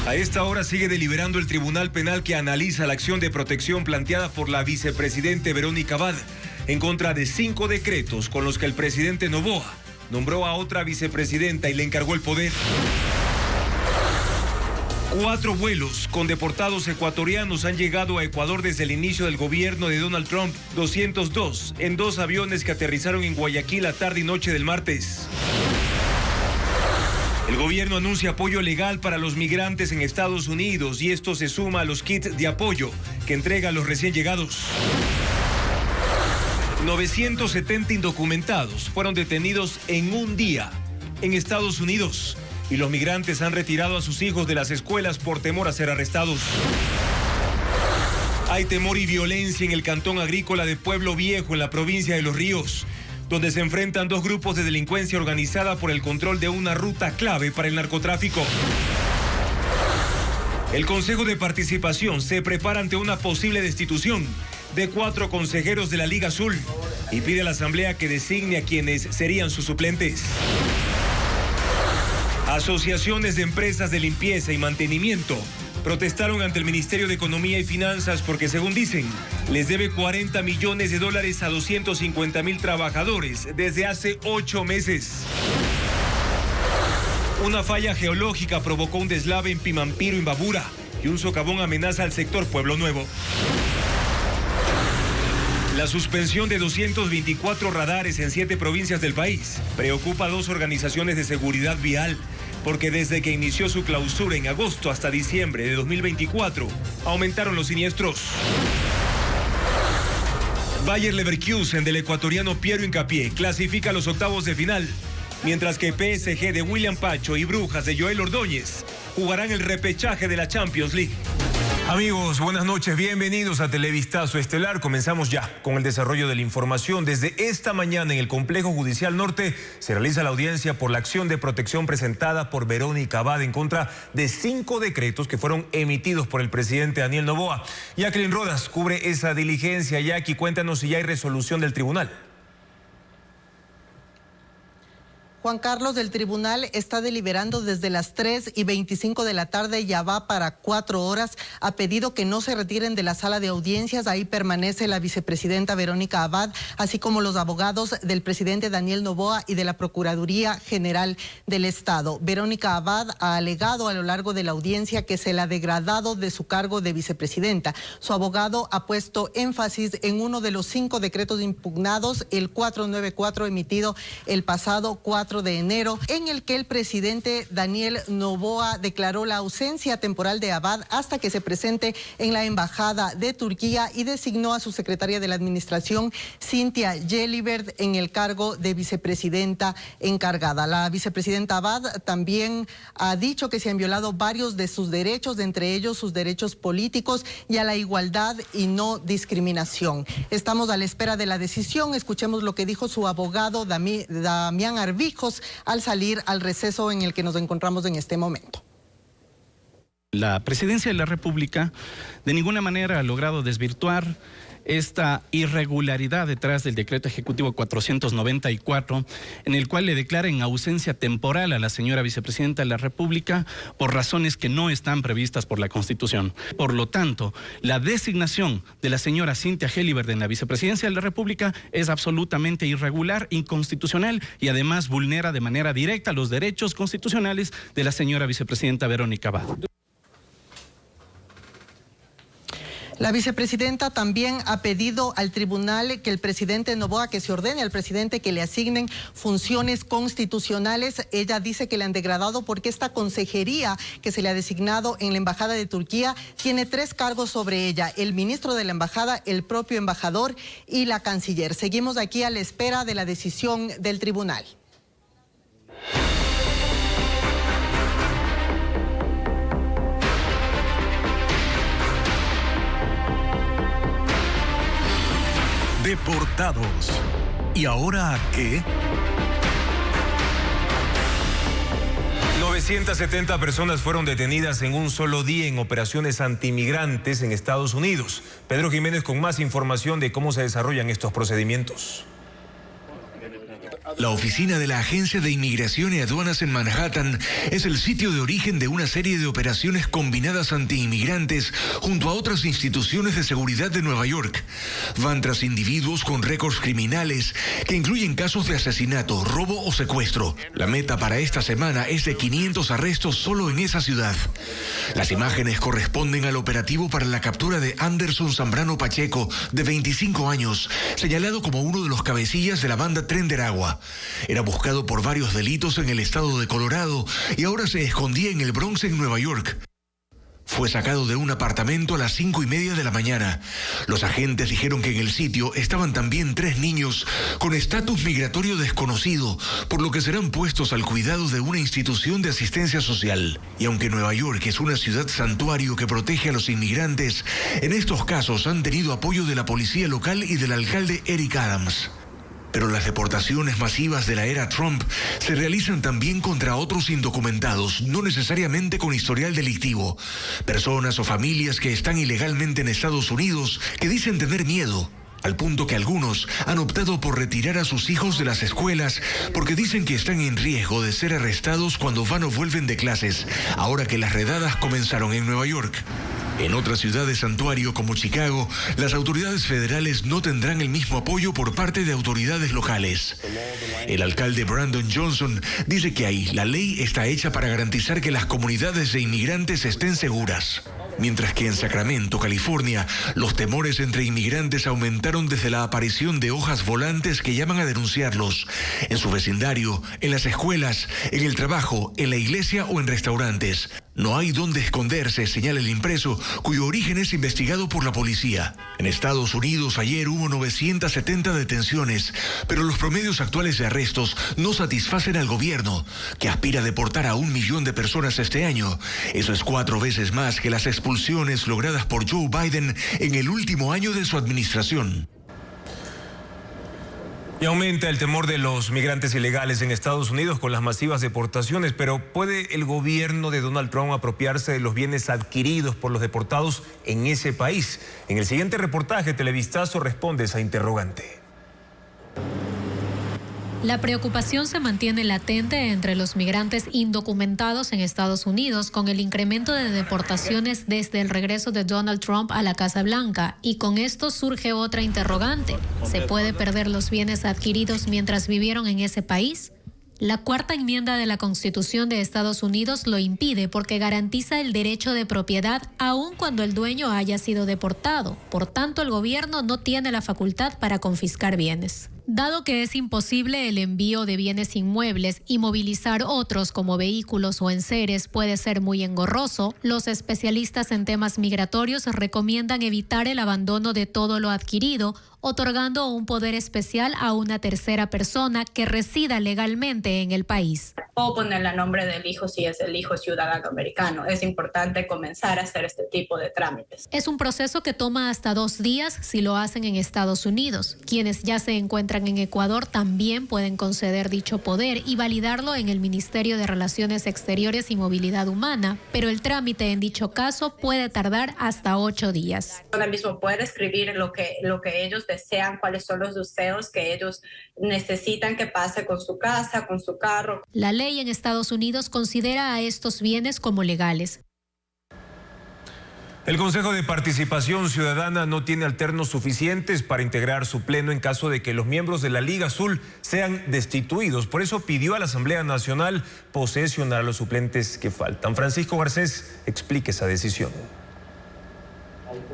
A esta hora sigue deliberando el Tribunal Penal que analiza la acción de protección planteada por la vicepresidente Verónica Abad en contra de 5 decretos con los que el presidente Noboa nombró a otra vicepresidenta y le encargó el poder. 4 vuelos con deportados ecuatorianos han llegado a Ecuador desde el inicio del gobierno de Donald Trump, 202 en 2 aviones que aterrizaron en Guayaquil la tarde y noche del martes. El gobierno anuncia apoyo legal para los migrantes en Estados Unidos y esto se suma a los kits de apoyo que entrega a los recién llegados. 970 indocumentados fueron detenidos en un día en Estados Unidos y los migrantes han retirado a sus hijos de las escuelas por temor a ser arrestados. Hay temor y violencia en el cantón agrícola de Pueblo Viejo, en la provincia de Los Ríos, donde se enfrentan 2 grupos de delincuencia organizada por el control de una ruta clave para el narcotráfico. El Consejo de Participación se prepara ante una posible destitución de 4 consejeros de la Liga Azul y pide a la Asamblea que designe a quienes serían sus suplentes. Asociaciones de empresas de limpieza y mantenimiento protestaron ante el Ministerio de Economía y Finanzas porque, según dicen, les debe $40 millones a 250,000 trabajadores desde hace 8 meses. Una falla geológica provocó un deslave en Pimampiro, Imbabura, y un socavón amenaza al sector Pueblo Nuevo. La suspensión de 224 radares en 7 provincias del país preocupa a 2 organizaciones de seguridad vial, porque desde que inició su clausura en agosto hasta diciembre de 2024, aumentaron los siniestros. Bayer Leverkusen del ecuatoriano Piero Hincapié clasifica a los octavos de final, mientras que PSG de William Pacho y Brujas de Joel Ordóñez jugarán el repechaje de la Champions League. Amigos, buenas noches, bienvenidos a Televistazo Estelar. Comenzamos ya con el desarrollo de la información. Desde esta mañana en el Complejo Judicial Norte se realiza la audiencia por la acción de protección presentada por Verónica Abad en contra de 5 decretos que fueron emitidos por el presidente Daniel Noboa. Jacqueline Rodas cubre esa diligencia. Jackie, cuéntanos si ya hay resolución del tribunal. Juan Carlos, del tribunal está deliberando desde las 3:25 de la tarde, ya va para 4 horas. Ha pedido que no se retiren de la sala de audiencias. Ahí permanece la vicepresidenta Verónica Abad, así como los abogados del presidente Daniel Noboa y de la Procuraduría General del Estado. Verónica Abad ha alegado a lo largo de la audiencia que se la ha degradado de su cargo de vicepresidenta. Su abogado ha puesto énfasis en uno de los 5 decretos impugnados, el 494 emitido el pasado 4 de enero, en el que el presidente Daniel Noboa declaró la ausencia temporal de Abad hasta que se presente en la embajada de Turquía y designó a su secretaria de la administración, Cynthia Gelibert, en el cargo de vicepresidenta encargada. La vicepresidenta Abad también ha dicho que se han violado varios de sus derechos, entre ellos sus derechos políticos y a la igualdad y no discriminación. Estamos a la espera de la decisión. Escuchemos lo que dijo su abogado Damián Arvijos al salir al receso en el que nos encontramos en este momento. La Presidencia de la República de ninguna manera ha logrado desvirtuar esta irregularidad detrás del decreto ejecutivo 494, en el cual le declara en ausencia temporal a la señora vicepresidenta de la República por razones que no están previstas por la Constitución. Por lo tanto, la designación de la señora Cynthia Gelibert en la vicepresidencia de la República es absolutamente irregular, inconstitucional y además vulnera de manera directa los derechos constitucionales de la señora vicepresidenta Verónica Abad. La vicepresidenta también ha pedido al tribunal que el presidente Noboa, que se ordene al presidente que le asignen funciones constitucionales. Ella dice que le han degradado porque esta consejería que se le ha designado en la embajada de Turquía tiene 3 cargos sobre ella: el ministro de la embajada, el propio embajador y la canciller. Seguimos aquí a la espera de la decisión del tribunal. Deportados. ¿Y ahora a qué? 970 personas fueron detenidas en un solo día en operaciones antimigrantes en Estados Unidos. Pedro Jiménez con más información de cómo se desarrollan estos procedimientos. La oficina de la Agencia de Inmigración y Aduanas en Manhattan es el sitio de origen de una serie de operaciones combinadas anti-inmigrantes junto a otras instituciones de seguridad de Nueva York. Van tras individuos con récords criminales que incluyen casos de asesinato, robo o secuestro. La meta para esta semana es de 500 arrestos solo en esa ciudad. Las imágenes corresponden al operativo para la captura de Anderson Zambrano Pacheco, de 25 años, señalado como uno de los cabecillas de la banda Tren de Aragua. Era buscado por varios delitos en el estado de Colorado y ahora se escondía en el Bronx, en Nueva York. Fue sacado de un apartamento a las 5:30 de la mañana. Los agentes dijeron que en el sitio estaban también 3 niños con estatus migratorio desconocido, por lo que serán puestos al cuidado de una institución de asistencia social. Y aunque Nueva York es una ciudad santuario que protege a los inmigrantes, en estos casos han tenido apoyo de la policía local y del alcalde Eric Adams. Pero las deportaciones masivas de la era Trump se realizan también contra otros indocumentados, no necesariamente con historial delictivo. Personas o familias que están ilegalmente en Estados Unidos que dicen tener miedo, al punto que algunos han optado por retirar a sus hijos de las escuelas porque dicen que están en riesgo de ser arrestados cuando van o vuelven de clases, ahora que las redadas comenzaron en Nueva York. En otras ciudades santuario como Chicago, las autoridades federales no tendrán el mismo apoyo por parte de autoridades locales. El alcalde Brandon Johnson dice que ahí la ley está hecha para garantizar que las comunidades de inmigrantes estén seguras. Mientras que en Sacramento, California, los temores entre inmigrantes aumentaron desde la aparición de hojas volantes que llaman a denunciarlos. En su vecindario, en las escuelas, en el trabajo, en la iglesia o en restaurantes. No hay dónde esconderse, señala el impreso, cuyo origen es investigado por la policía. En Estados Unidos ayer hubo 970 detenciones, pero los promedios actuales de arrestos no satisfacen al gobierno, que aspira a deportar a 1 millón de personas este año. Eso es 4 veces más que las expulsiones logradas por Joe Biden en el último año de su administración. Y aumenta el temor de los migrantes ilegales en Estados Unidos con las masivas deportaciones, pero ¿puede el gobierno de Donald Trump apropiarse de los bienes adquiridos por los deportados en ese país? En el siguiente reportaje, Televistazo responde esa interrogante. La preocupación se mantiene latente entre los migrantes indocumentados en Estados Unidos con el incremento de deportaciones desde el regreso de Donald Trump a la Casa Blanca. Y con esto surge otra interrogante. ¿Se puede perder los bienes adquiridos mientras vivieron en ese país? La cuarta enmienda de la Constitución de Estados Unidos lo impide porque garantiza el derecho de propiedad aun cuando el dueño haya sido deportado. Por tanto, el gobierno no tiene la facultad para confiscar bienes. Dado que es imposible el envío de bienes inmuebles y movilizar otros como vehículos o enseres puede ser muy engorroso, los especialistas en temas migratorios recomiendan evitar el abandono de todo lo adquirido, otorgando un poder especial a una tercera persona que resida legalmente en el país. O ponerle el nombre del hijo si es el hijo ciudadano americano. Es importante comenzar a hacer este tipo de trámites. Es un proceso que toma hasta 2 días si lo hacen en Estados Unidos. Quienes ya se encuentran en Ecuador también pueden conceder dicho poder y validarlo en el Ministerio de Relaciones Exteriores y Movilidad Humana, pero el trámite en dicho caso puede tardar hasta 8 días. Ahora mismo puede escribir lo que ellos desean, cuáles son los deseos que ellos necesitan que pase con su casa, con su carro. La ley en Estados Unidos considera a estos bienes como legales. El Consejo de Participación Ciudadana no tiene alternos suficientes para integrar su pleno en caso de que los miembros de la Liga Azul sean destituidos. Por eso pidió a la Asamblea Nacional posesionar a los suplentes que faltan. Francisco Garcés explica esa decisión.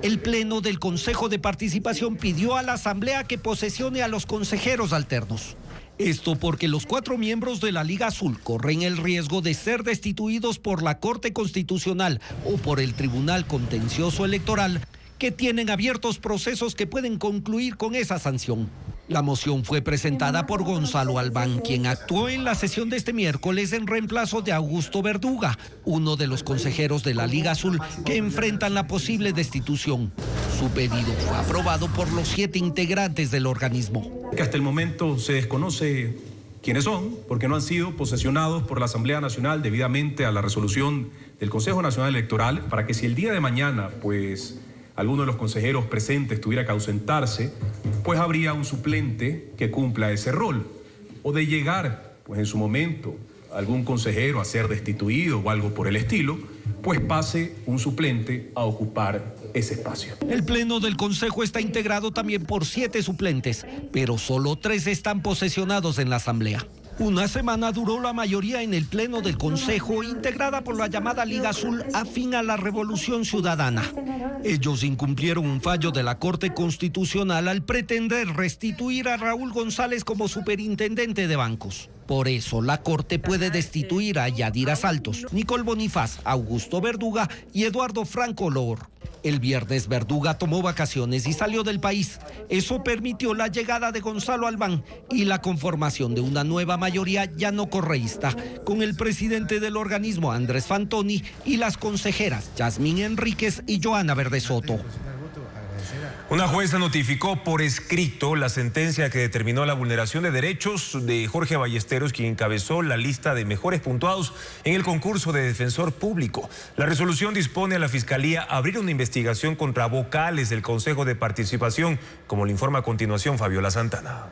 El Pleno del Consejo de Participación pidió a la Asamblea que posesione a los consejeros alternos. Esto porque los 4 miembros de la Liga Azul corren el riesgo de ser destituidos por la Corte Constitucional o por el Tribunal Contencioso Electoral, que tienen abiertos procesos que pueden concluir con esa sanción. La moción fue presentada por Gonzalo Albán, quien actuó en la sesión de este miércoles en reemplazo de Augusto Verduga, uno de los consejeros de la Liga Azul que enfrentan la posible destitución. Su pedido fue aprobado por los 7 integrantes del organismo. Que hasta el momento se desconoce quiénes son, porque no han sido posesionados por la Asamblea Nacional debidamente a la resolución del Consejo Nacional Electoral, para que si el día de mañana, alguno de los consejeros presentes tuviera que ausentarse, habría un suplente que cumpla ese rol. o de llegar, pues en su momento, algún consejero a ser destituido o algo por el estilo, pues pase un suplente a ocupar ese espacio. El pleno del Consejo está integrado también por 7 suplentes, pero solo 3 están posesionados en la Asamblea. Una semana duró la mayoría en el pleno del Consejo, integrada por la llamada Liga Azul afín a la Revolución Ciudadana. Ellos incumplieron un fallo de la Corte Constitucional al pretender restituir a Raúl González como superintendente de bancos. Por eso, la Corte puede destituir a Yadira Saltos, Nicole Bonifaz, Augusto Verduga y Eduardo Franco Lor. El viernes Verduga tomó vacaciones y salió del país. Eso permitió la llegada de Gonzalo Albán y la conformación de una nueva mayoría ya no correísta, con el presidente del organismo Andrés Fantoni y las consejeras Yasmín Enríquez y Joana Verde Soto. Una jueza notificó por escrito la sentencia que determinó la vulneración de derechos de Jorge Ballesteros, quien encabezó la lista de mejores puntuados en el concurso de defensor público. La resolución dispone a la Fiscalía abrir una investigación contra vocales del Consejo de Participación, como le informa a continuación Fabiola Santana.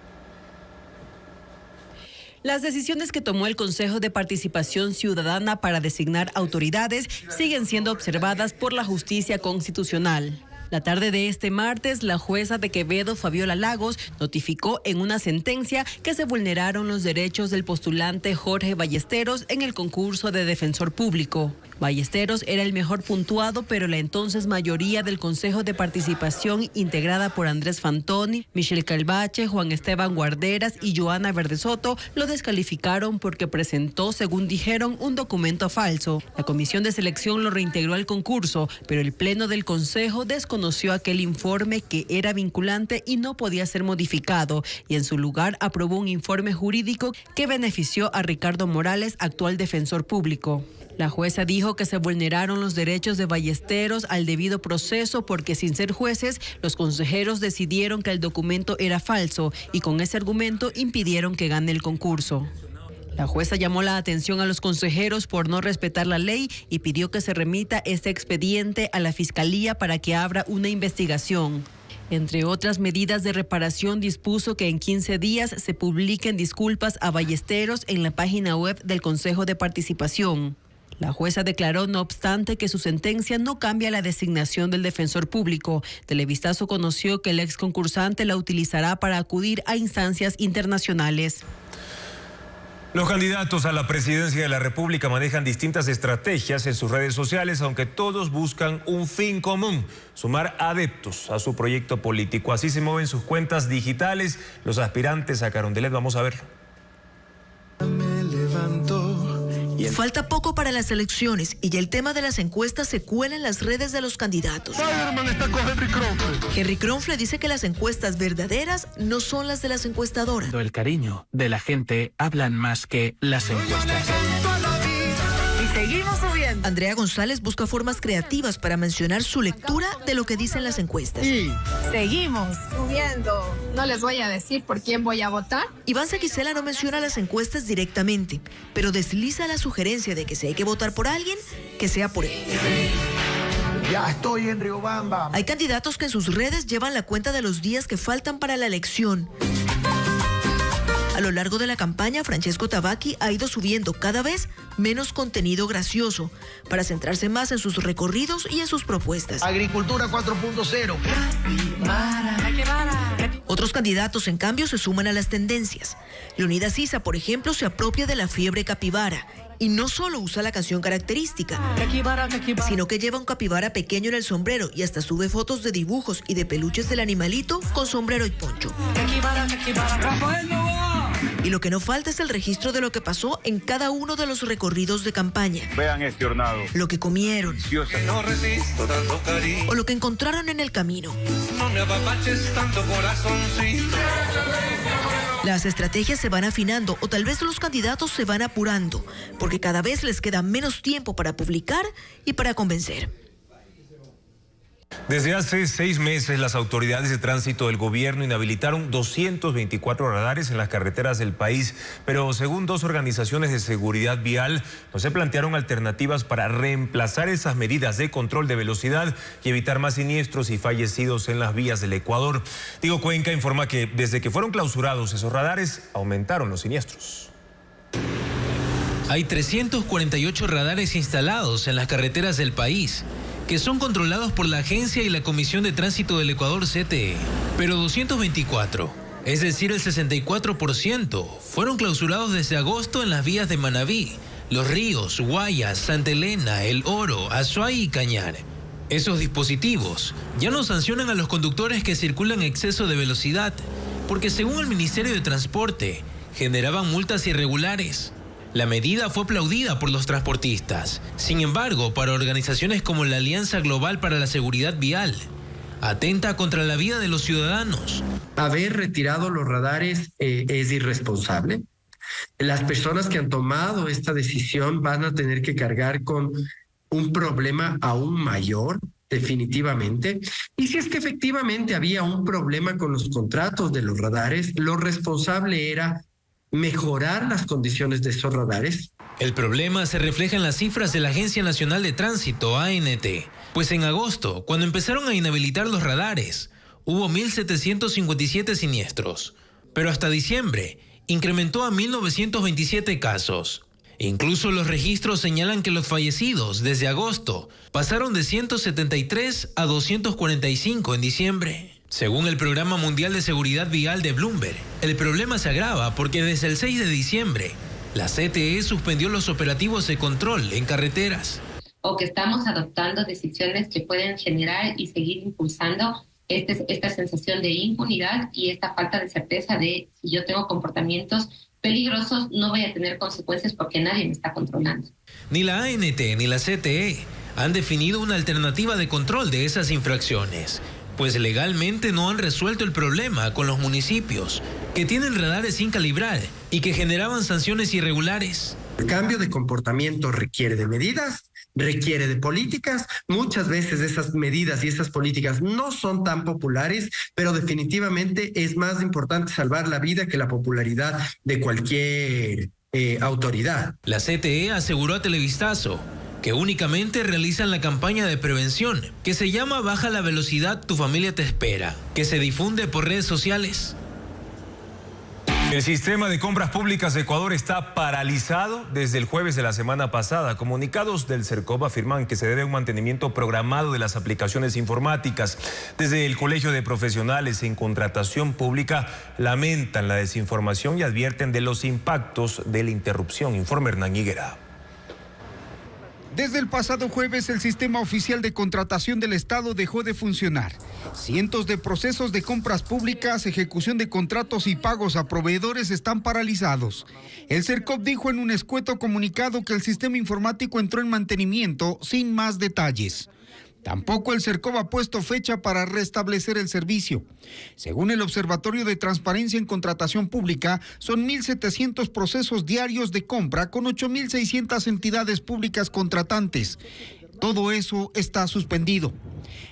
Las decisiones que tomó el Consejo de Participación Ciudadana para designar autoridades siguen siendo observadas por la Justicia Constitucional. La tarde de este martes, la jueza de Quevedo, Fabiola Lagos, notificó en una sentencia que se vulneraron los derechos del postulante Jorge Ballesteros en el concurso de defensor público. Ballesteros era el mejor puntuado, pero la entonces mayoría del Consejo de Participación, integrada por Andrés Fantoni, Michelle Calvache, Juan Esteban Guarderas y Joana Verde Soto, lo descalificaron porque presentó, según dijeron, un documento falso. La comisión de selección lo reintegró al concurso, pero el pleno del Consejo desconoció aquel informe que era vinculante y no podía ser modificado, y en su lugar aprobó un informe jurídico que benefició a Ricardo Morales, actual defensor público. La jueza dijo que se vulneraron los derechos de Ballesteros al debido proceso porque, sin ser jueces, los consejeros decidieron que el documento era falso y con ese argumento impidieron que gane el concurso. La jueza llamó la atención a los consejeros por no respetar la ley y pidió que se remita este expediente a la Fiscalía para que abra una investigación. Entre otras medidas de reparación, dispuso que en 15 días se publiquen disculpas a Ballesteros en la página web del Consejo de Participación. La jueza declaró, no obstante, que su sentencia no cambia la designación del defensor público. Televistazo conoció que el ex concursante la utilizará para acudir a instancias internacionales. Los candidatos a la presidencia de la República manejan distintas estrategias en sus redes sociales, aunque todos buscan un fin común: sumar adeptos a su proyecto político. Así se mueven sus cuentas digitales los aspirantes a Carondelet. Vamos a verlo. Falta poco para las elecciones y ya el tema de las encuestas se cuela en las redes de los candidatos. Henry Kronfle dice que las encuestas verdaderas no son las de las encuestadoras. El cariño de la gente hablan más que las encuestas. Y seguimos subiendo. Andrea González busca formas creativas para mencionar su lectura de lo que dicen las encuestas. Y seguimos subiendo. No les voy a decir por quién voy a votar. Iván Sequicela no menciona las encuestas directamente, pero desliza la sugerencia de que si hay que votar por alguien, que sea por él. Ya estoy en Riobamba. Hay candidatos que en sus redes llevan la cuenta de los días que faltan para la elección. A lo largo de la campaña, Francesco Tabacchi ha ido subiendo cada vez menos contenido gracioso para centrarse más en sus recorridos y en sus propuestas. Agricultura 4.0. Otros candidatos, en cambio, se suman a las tendencias. Leonidas Issa, por ejemplo, se apropia de la fiebre capibara. Y no solo usa la canción característica, sino que lleva un capibara pequeño en el sombrero y hasta sube fotos de dibujos y de peluches del animalito con sombrero y poncho. Y lo que no falta es el registro de lo que pasó en cada uno de los recorridos de campaña. Vean este hornado. Lo que comieron. No resisto tanto cariño. O lo que encontraron en el camino. No me apapaches tanto corazoncito. Las estrategias se van afinando o tal vez los candidatos se van apurando, porque cada vez les queda menos tiempo para publicar y para convencer. Desde hace 6 meses, las autoridades de tránsito del gobierno inhabilitaron 224 radares en las carreteras del país, pero según 2 organizaciones de seguridad vial, no se plantearon alternativas para reemplazar esas medidas de control de velocidad y evitar más siniestros y fallecidos en las vías del Ecuador. Diego Cuenca informa que desde que fueron clausurados esos radares, aumentaron los siniestros. Hay 348 radares instalados en las carreteras del país, que son controlados por la Agencia y la Comisión de Tránsito del Ecuador, CTE. Pero 224, es decir, el 64%, fueron clausurados desde agosto en las vías de Manabí, Los Ríos, Guayas, Santa Elena, El Oro, Azuay y Cañar. Esos dispositivos ya no sancionan a los conductores que circulan en exceso de velocidad, porque según el Ministerio de Transporte, generaban multas irregulares. La medida fue aplaudida por los transportistas. Sin embargo, para organizaciones como la Alianza Global para la Seguridad Vial, atenta contra la vida de los ciudadanos. Haber retirado los radares es irresponsable. Las personas que han tomado esta decisión van a tener que cargar con un problema aún mayor, definitivamente. Y si es que efectivamente había un problema con los contratos de los radares, lo responsable era mejorar las condiciones de esos radares. El problema se refleja en las cifras de la Agencia Nacional de Tránsito, ANT, pues en agosto, cuando empezaron a inhabilitar los radares, hubo 1.757 siniestros, pero hasta diciembre incrementó a 1.927 casos. Incluso los registros señalan que los fallecidos desde agosto pasaron de 173 a 245 en diciembre. Según el Programa Mundial de Seguridad Vial de Bloomberg, el problema se agrava porque desde el 6 de diciembre, la CTE suspendió los operativos de control en carreteras. O que estamos adoptando decisiones que pueden generar y seguir impulsando esta sensación de impunidad y esta falta de certeza de si yo tengo comportamientos peligrosos, no voy a tener consecuencias porque nadie me está controlando. Ni la ANT ni la CTE han definido una alternativa de control de esas infracciones, pues legalmente no han resuelto el problema con los municipios, que tienen radares sin calibrar y que generaban sanciones irregulares. El cambio de comportamiento requiere de medidas, requiere de políticas. Muchas veces esas medidas y esas políticas no son tan populares, pero definitivamente es más importante salvar la vida que la popularidad de cualquier autoridad. La CTE aseguró a Televistazo que únicamente realizan la campaña de prevención, que se llama Baja la velocidad, tu familia te espera, que se difunde por redes sociales. El sistema de compras públicas de Ecuador está paralizado desde el jueves de la semana pasada. Comunicados del Cercop afirman que se debe a un mantenimiento programado de las aplicaciones informáticas. Desde el Colegio de Profesionales en Contratación Pública lamentan la desinformación y advierten de los impactos de la interrupción. Informa Hernán Higuera. Desde el pasado jueves, el sistema oficial de contratación del Estado dejó de funcionar. Cientos de procesos de compras públicas, ejecución de contratos y pagos a proveedores están paralizados. El Cercop dijo en un escueto comunicado que el sistema informático entró en mantenimiento sin más detalles. Tampoco el Cercop ha puesto fecha para restablecer el servicio. Según el Observatorio de Transparencia en Contratación Pública, son 1.700 procesos diarios de compra con 8.600 entidades públicas contratantes. Todo eso está suspendido.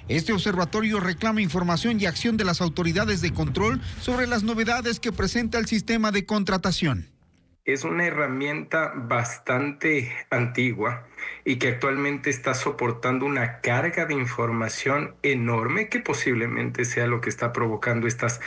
Este observatorio reclama información y acción de las autoridades de control sobre las novedades que presenta el sistema de contratación. Es una herramienta bastante antigua y que actualmente está soportando una carga de información enorme que posiblemente sea lo que está provocando estas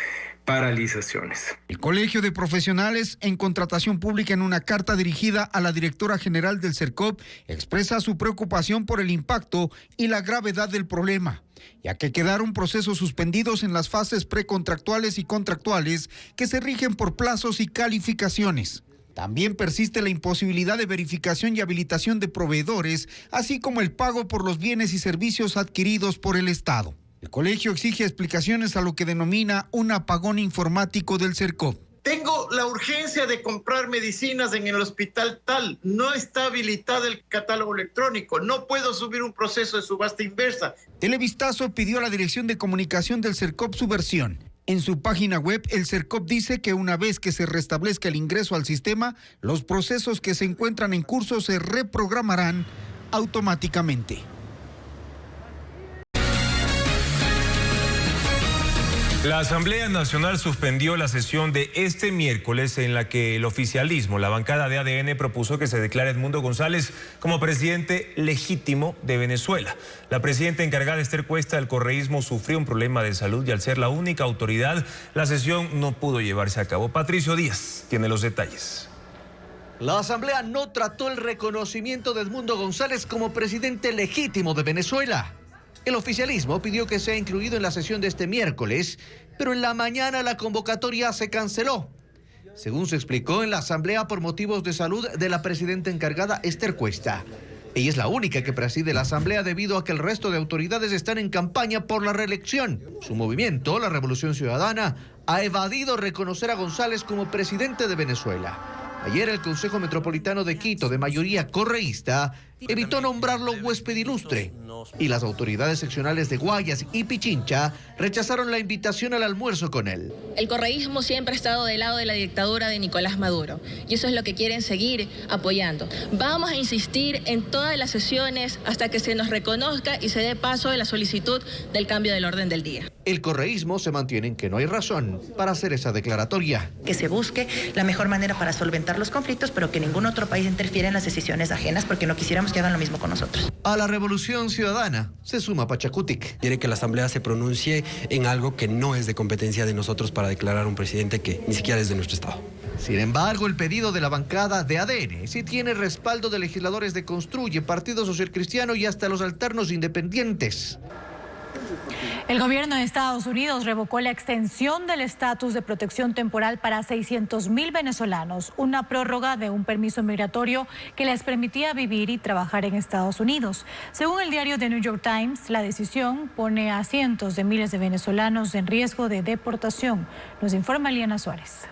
paralizaciones. El Colegio de Profesionales en Contratación Pública, en una carta dirigida a la directora general del Cercop, expresa su preocupación por el impacto y la gravedad del problema, ya que quedaron procesos suspendidos en las fases precontractuales y contractuales que se rigen por plazos y calificaciones. También persiste la imposibilidad de verificación y habilitación de proveedores, así como el pago por los bienes y servicios adquiridos por el Estado. El colegio exige explicaciones a lo que denomina un apagón informático del Cercop. Tengo la urgencia de comprar medicinas en el hospital tal. No está habilitado el catálogo electrónico. No puedo subir un proceso de subasta inversa. Televistazo pidió a la Dirección de Comunicación del Cercop su versión. En su página web, el Cercop dice que una vez que se restablezca el ingreso al sistema, los procesos que se encuentran en curso se reprogramarán automáticamente. La Asamblea Nacional suspendió la sesión de este miércoles en la que el oficialismo, la bancada de ADN, propuso que se declare Edmundo González como presidente legítimo de Venezuela. La presidenta encargada, Esther Cuesta, del correísmo, sufrió un problema de salud y al ser la única autoridad, la sesión no pudo llevarse a cabo. Patricio Díaz tiene los detalles. La Asamblea no trató el reconocimiento de Edmundo González como presidente legítimo de Venezuela. El oficialismo pidió que sea incluido en la sesión de este miércoles, pero en la mañana la convocatoria se canceló. Según se explicó en la Asamblea por motivos de salud de la presidenta encargada, Esther Cuesta. Ella es la única que preside la Asamblea debido a que el resto de autoridades están en campaña por la reelección. Su movimiento, la Revolución Ciudadana, ha evadido reconocer a González como presidente de Venezuela. Ayer el Consejo Metropolitano de Quito, de mayoría correísta, evitó nombrarlo huésped ilustre. Y las autoridades seccionales de Guayas y Pichincha rechazaron la invitación al almuerzo con él. El correísmo siempre ha estado del lado de la dictadura de Nicolás Maduro. Y eso es lo que quieren seguir apoyando. Vamos a insistir en todas las sesiones hasta que se nos reconozca y se dé paso a la solicitud del cambio del orden del día. El correísmo se mantiene en que no hay razón para hacer esa declaratoria. Que se busque la mejor manera para solventar los conflictos, pero que ningún otro país interfiera en las decisiones ajenas, porque no quisiéramos que hagan lo mismo con nosotros. A la Revolución Ciudadana se suma Pachacutic. Quiere que la Asamblea se pronuncie en algo que no es de competencia de nosotros para declarar un presidente que ni siquiera es de nuestro Estado. Sin embargo, el pedido de la bancada de ADN sí tiene respaldo de legisladores de Construye, Partido Social Cristiano y hasta los alternos independientes. El gobierno de Estados Unidos revocó la extensión del estatus de protección temporal para 600,000 venezolanos, una prórroga de un permiso migratorio que les permitía vivir y trabajar en Estados Unidos. Según el diario The New York Times, la decisión pone a cientos de miles de venezolanos en riesgo de deportación. Nos informa Eliana Suárez.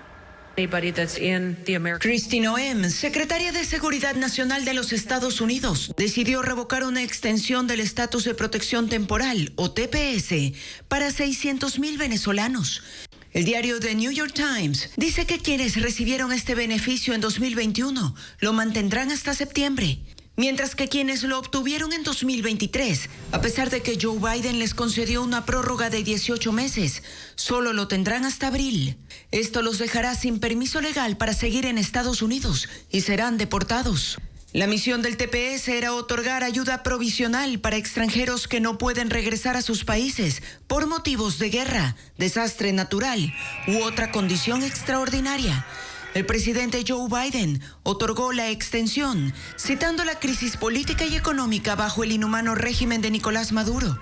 Kristi Noem, secretaria de Seguridad Nacional de los Estados Unidos, decidió revocar una extensión del estatus de protección temporal, o TPS, para 600,000 venezolanos. El diario The New York Times dice que quienes recibieron este beneficio en 2021 lo mantendrán hasta septiembre, mientras que quienes lo obtuvieron en 2023, a pesar de que Joe Biden les concedió una prórroga de 18 meses, solo lo tendrán hasta abril. Esto los dejará sin permiso legal para seguir en Estados Unidos y serán deportados. La misión del TPS era otorgar ayuda provisional para extranjeros que no pueden regresar a sus países por motivos de guerra, desastre natural u otra condición extraordinaria. El presidente Joe Biden otorgó la extensión, citando la crisis política y económica bajo el inhumano régimen de Nicolás Maduro.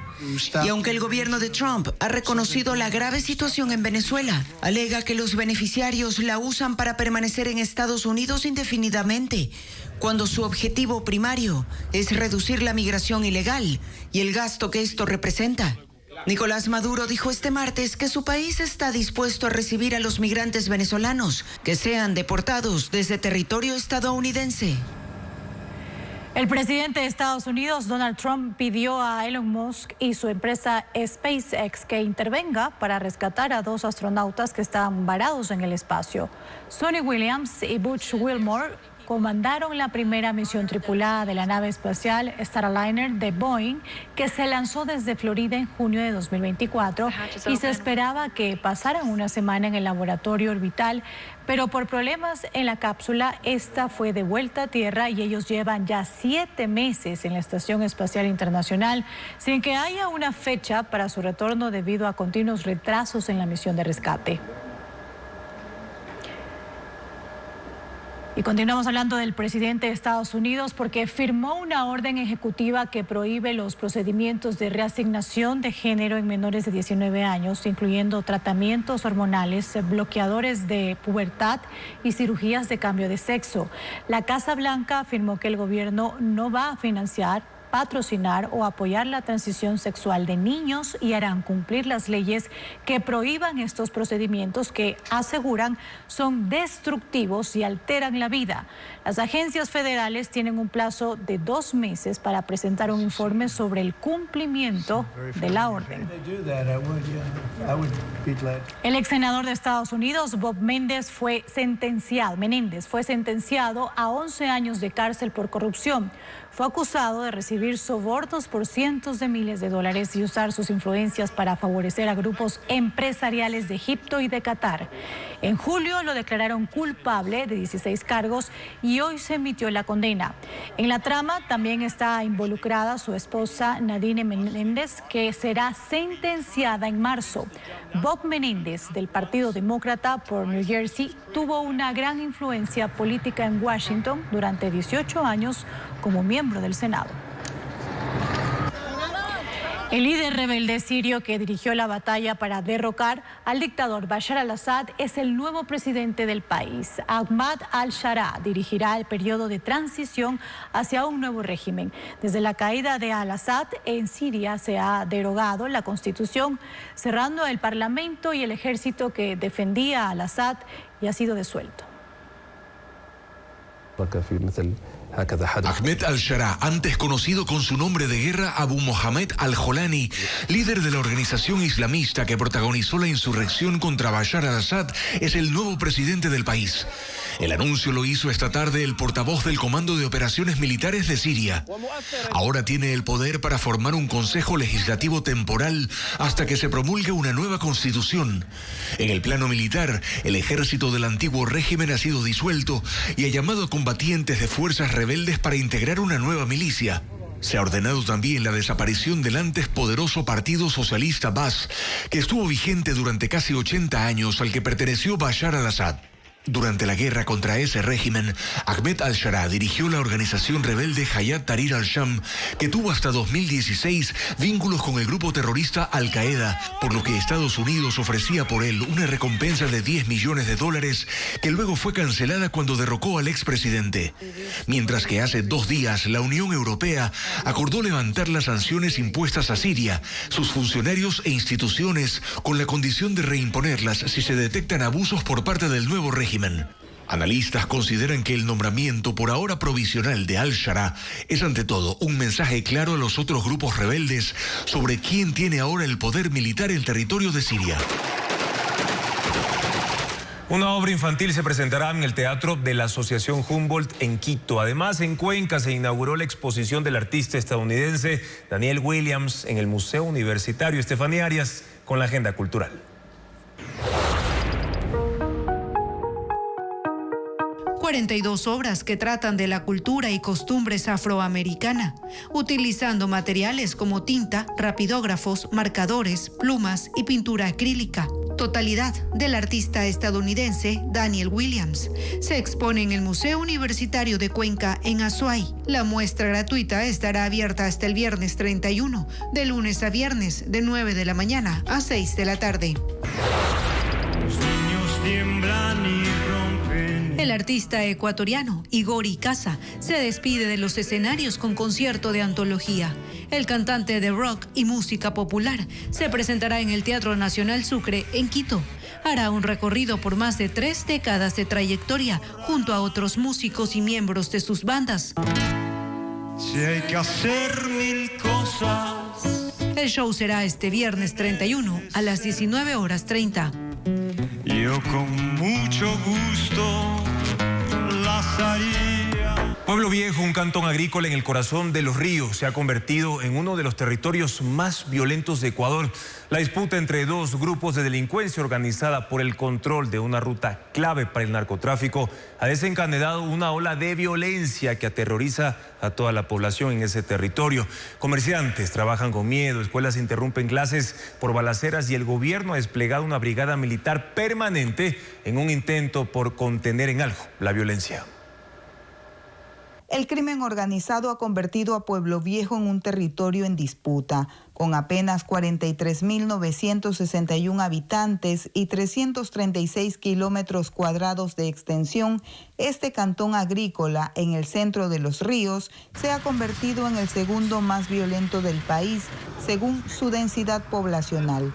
Y aunque el gobierno de Trump ha reconocido la grave situación en Venezuela, alega que los beneficiarios la usan para permanecer en Estados Unidos indefinidamente, cuando su objetivo primario es reducir la migración ilegal y el gasto que esto representa. Nicolás Maduro dijo este martes que su país está dispuesto a recibir a los migrantes venezolanos que sean deportados desde territorio estadounidense. El presidente de Estados Unidos, Donald Trump, pidió a Elon Musk y su empresa SpaceX que intervenga para rescatar a 2 astronautas que estaban varados en el espacio. Sonny Williams y Butch Wilmore comandaron la primera misión tripulada de la nave espacial Starliner de Boeing, que se lanzó desde Florida en junio de 2024 y se esperaba que pasaran una semana en el laboratorio orbital, pero por problemas en la cápsula, esta fue de vuelta a tierra y ellos llevan ya 7 meses en la Estación Espacial Internacional sin que haya una fecha para su retorno debido a continuos retrasos en la misión de rescate. Y continuamos hablando del presidente de Estados Unidos porque firmó una orden ejecutiva que prohíbe los procedimientos de reasignación de género en menores de 19 años, incluyendo tratamientos hormonales, bloqueadores de pubertad y cirugías de cambio de sexo. La Casa Blanca afirmó que el gobierno no va a financiar, patrocinar o apoyar la transición sexual de niños y harán cumplir las leyes que prohíban estos procedimientos que aseguran son destructivos y alteran la vida. Las agencias federales tienen un plazo de 2 meses para presentar un informe sobre el cumplimiento de la orden. El ex senador de Estados Unidos, Bob Menéndez, fue sentenciado a 11 años de cárcel por corrupción. fue acusado de recibir sobornos por cientos de miles de dólares y usar sus influencias para favorecer a grupos empresariales de Egipto y de Qatar. En julio lo declararon culpable de 16 cargos y hoy se emitió la condena. En la trama también está involucrada su esposa Nadine Menéndez, que será sentenciada en marzo. Bob Menéndez, del Partido Demócrata por New Jersey, tuvo una gran influencia política en Washington durante 18 años como miembro del Senado. El líder rebelde sirio que dirigió la batalla para derrocar al dictador Bashar al-Assad es el nuevo presidente del país. Ahmad al-Sharaa dirigirá el periodo de transición hacia un nuevo régimen. Desde la caída de al-Assad en Siria se ha derogado la constitución, cerrando el parlamento y el ejército que defendía al-Assad y ha sido disuelto. Ahmed al-Sharaa, antes conocido con su nombre de guerra Abu Mohammed al-Jolani, líder de la organización islamista que protagonizó la insurrección contra Bashar al-Assad, es el nuevo presidente del país. El anuncio lo hizo esta tarde el portavoz del Comando de Operaciones Militares de Siria. Ahora tiene el poder para formar un consejo legislativo temporal hasta que se promulgue una nueva constitución. En el plano militar, el ejército del antiguo régimen ha sido disuelto y ha llamado a combatientes de fuerzas rebeldes para integrar una nueva milicia. Se ha ordenado también la desaparición del antes poderoso Partido Socialista Baas, que estuvo vigente durante casi 80 años, al que perteneció Bashar al-Assad. Durante la guerra contra ese régimen, Ahmed al-Sharaa dirigió la organización rebelde Hayat Tahrir al-Sham, que tuvo hasta 2016 vínculos con el grupo terrorista Al-Qaeda, por lo que Estados Unidos ofrecía por él una recompensa de $10 millones, que luego fue cancelada cuando derrocó al expresidente. Mientras que hace 2 días la Unión Europea acordó levantar las sanciones impuestas a Siria, sus funcionarios e instituciones, con la condición de reimponerlas si se detectan abusos por parte del nuevo régimen. Analistas consideran que el nombramiento por ahora provisional de al-Sharaa es ante todo un mensaje claro a los otros grupos rebeldes sobre quién tiene ahora el poder militar en territorio de Siria. Una obra infantil se presentará en el Teatro de la Asociación Humboldt en Quito. Además, en Cuenca se inauguró la exposición del artista estadounidense Daniel Williams en el Museo Universitario. Estefanía Arias con la agenda cultural. ...42 obras que tratan de la cultura y costumbres afroamericana, utilizando materiales como tinta, rapidógrafos, marcadores, plumas y pintura acrílica. Totalidad del artista estadounidense Daniel Williams. Se expone en el Museo Universitario de Cuenca en Azuay. La muestra gratuita estará abierta hasta el viernes 31, de lunes a viernes, de 9 de la mañana a 6 de la tarde. Los niños tiemblan y rompen. El artista ecuatoriano Igor Icaza se despide de los escenarios con concierto de antología. El cantante de rock y música popular se presentará en el Teatro Nacional Sucre en Quito. Hará un recorrido por más de 3 décadas de trayectoria junto a otros músicos y miembros de sus bandas. Si hay que hacer 1000 cosas. El show será este viernes 31 a las 19:30. Yo con mucho gusto las haría. Pueblo Viejo, un cantón agrícola en el corazón de los ríos, se ha convertido en uno de los territorios más violentos de Ecuador. La disputa entre 2 grupos de delincuencia organizada por el control de una ruta clave para el narcotráfico ha desencadenado una ola de violencia que aterroriza a toda la población en ese territorio. Comerciantes trabajan con miedo, escuelas interrumpen clases por balaceras y el gobierno ha desplegado una brigada militar permanente en un intento por contener en algo la violencia. El crimen organizado ha convertido a Pueblo Viejo en un territorio en disputa. Con apenas 43.961 habitantes y 336 kilómetros cuadrados de extensión, este cantón agrícola en el centro de los ríos se ha convertido en el segundo más violento del país, según su densidad poblacional.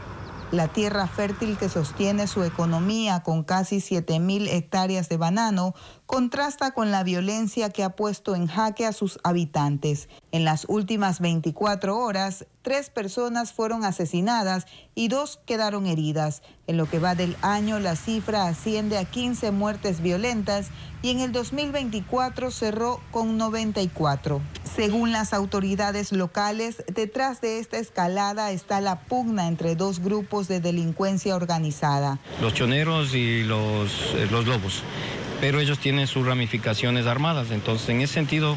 La tierra fértil que sostiene su economía con casi 7.000 hectáreas de banano contrasta con la violencia que ha puesto en jaque a sus habitantes. En las últimas 24 horas, 3 personas fueron asesinadas y 2 quedaron heridas. En lo que va del año, la cifra asciende a 15 muertes violentas y en el 2024 cerró con 94. Según las autoridades locales, detrás de esta escalada está la pugna entre 2 grupos de delincuencia organizada. Los choneros y los lobos, pero ellos tienen sus ramificaciones armadas, entonces en ese sentido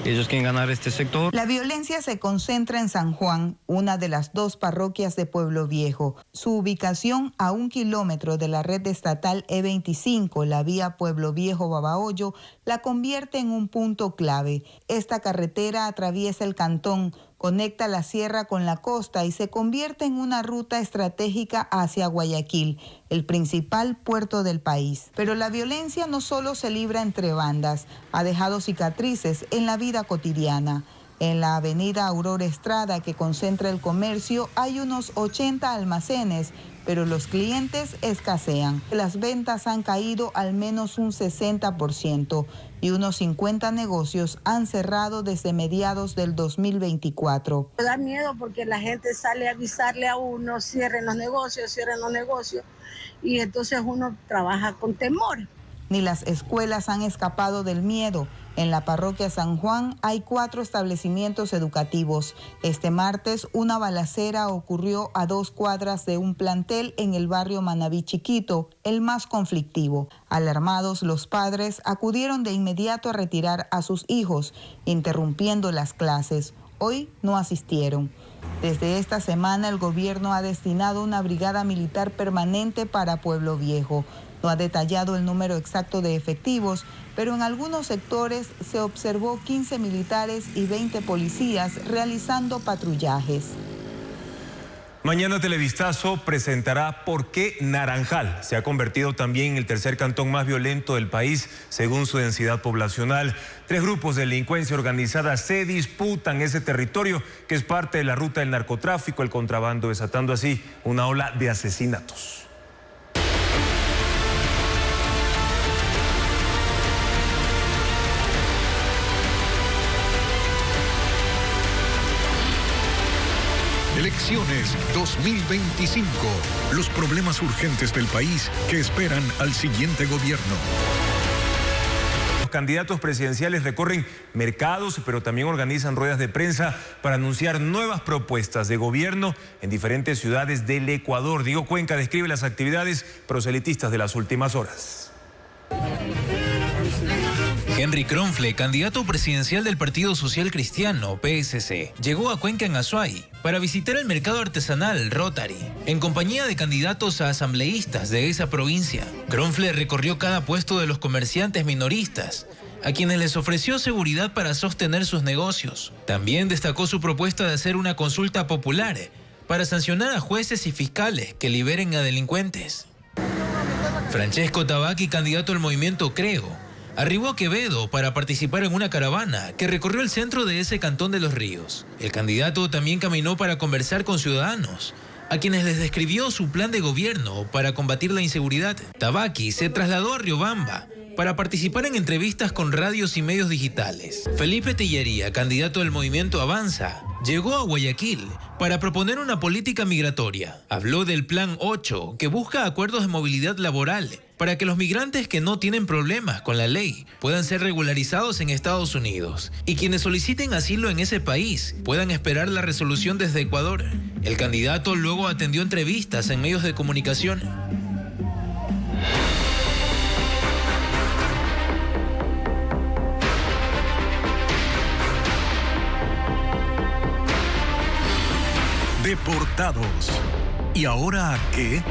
ellos quieren ganar este sector. La violencia se concentra en San Juan, una de las 2 parroquias de Pueblo Viejo. Su ubicación a 1 kilómetro de la red estatal E25, la vía Pueblo Viejo-Babahoyo, la convierte en un punto clave. Esta carretera atraviesa el cantón, conecta la sierra con la costa y se convierte en una ruta estratégica hacia Guayaquil, el principal puerto del país. Pero la violencia no solo se libra entre bandas, ha dejado cicatrices en la vida cotidiana. En la avenida Aurora Estrada, que concentra el comercio, hay unos 80 almacenes, pero los clientes escasean. Las ventas han caído al menos un 60% y unos 50 negocios han cerrado desde mediados del 2024. Da miedo porque la gente sale a avisarle a uno, cierren los negocios, y entonces uno trabaja con temor. Ni las escuelas han escapado del miedo. En la parroquia San Juan hay 4 establecimientos educativos. Este martes, una balacera ocurrió a 2 cuadras de un plantel en el barrio Manaví Chiquito, el más conflictivo. Alarmados, los padres acudieron de inmediato a retirar a sus hijos, interrumpiendo las clases. Hoy no asistieron. Desde esta semana, el gobierno ha destinado una brigada militar permanente para Pueblo Viejo. No ha detallado el número exacto de efectivos, pero en algunos sectores se observó 15 militares y 20 policías realizando patrullajes. Mañana Televistazo presentará por qué Naranjal se ha convertido también en el tercer cantón más violento del país según su densidad poblacional. 3 grupos de delincuencia organizada se disputan ese territorio que es parte de la ruta del narcotráfico, el contrabando, desatando así una ola de asesinatos. Elecciones 2025. Los problemas urgentes del país que esperan al siguiente gobierno. Los candidatos presidenciales recorren mercados, pero también organizan ruedas de prensa para anunciar nuevas propuestas de gobierno en diferentes ciudades del Ecuador. Diego Cuenca describe las actividades proselitistas de las últimas horas. Henry Kronfle, candidato presidencial del Partido Social Cristiano, PSC, llegó a Cuenca en Azuay para visitar el mercado artesanal Rotary, en compañía de candidatos a asambleístas de esa provincia. Kronfle recorrió cada puesto de los comerciantes minoristas, a quienes les ofreció seguridad para sostener sus negocios. También destacó su propuesta de hacer una consulta popular para sancionar a jueces y fiscales que liberen a delincuentes. Francesco Tabaqui, candidato al movimiento Creo, arribó a Quevedo para participar en una caravana que recorrió el centro de ese cantón de Los Ríos. El candidato también caminó para conversar con ciudadanos, a quienes les describió su plan de gobierno para combatir la inseguridad. Tabaqui se trasladó a Riobamba para participar en entrevistas con radios y medios digitales. Felipe Tillería, candidato del movimiento Avanza, llegó a Guayaquil para proponer una política migratoria. Habló del Plan 8, que busca acuerdos de movilidad laboral para que los migrantes que no tienen problemas con la ley puedan ser regularizados en Estados Unidos y quienes soliciten asilo en ese país puedan esperar la resolución desde Ecuador. El candidato luego atendió entrevistas en medios de comunicación. Deportados. ¿Y ahora qué?